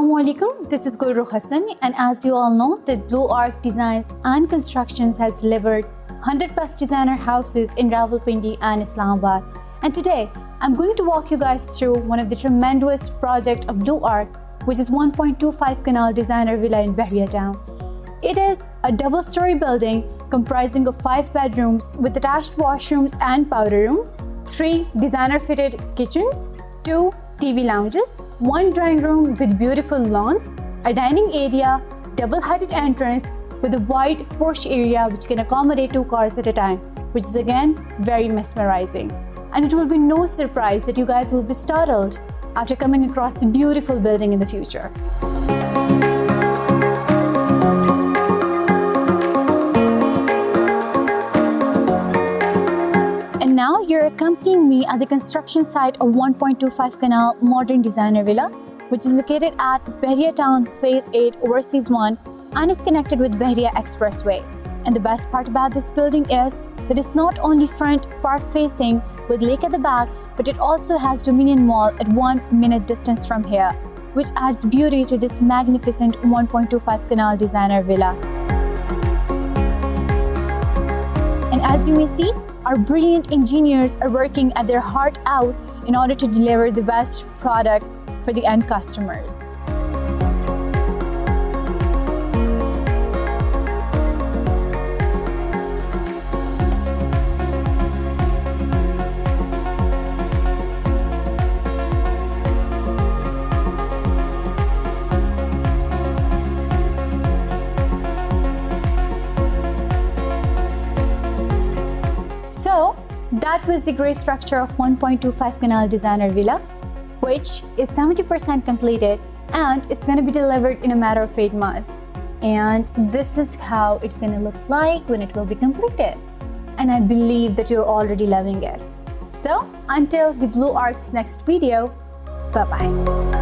Assalamualaikum, this is Gulruh Hassan, and as you all know that Bluearc Designs and Constructions has delivered 100 plus designer houses in Rawalpindi and Islamabad. And today I'm going to walk you guys through one of the tremendous project of Bluearc, which is 1.25 Kanal designer villa in Bahriatown. It is a double-story building comprising of 5 bedrooms with attached washrooms and powder rooms, 3 designer-fitted kitchens, 2 TV lounges, 1 drawing room with beautiful lawns, a dining area, double-heighted entrance with a wide porch area which can accommodate 2 cars at a time, which is again very mesmerizing. And it will be no surprise that you guys will be startled after coming across the beautiful building in the future. And now you're accompanying me at the construction site of 1.25 Kanal modern designer villa, which is located at Bahriatown Phase VIII Overseas 1 and is connected with Bahria Expressway. And the best part about this building is that it's not only front park facing with lake at the back, but it also has Dominion Mall at 1 minute distance from here, which adds beauty to this magnificent 1.25 Kanal designer villa. And as you may see, our brilliant engineers are working at their heart out in order to deliver the best product for the end customers. So that was the grey structure of 1.25 Kanal designer villa, which is 70% completed and it's going to be delivered in a matter of 8 months. And this is how it's going to look like when it will be completed. And I believe that you're already loving it. So until the Bluearc's next video, bye-bye.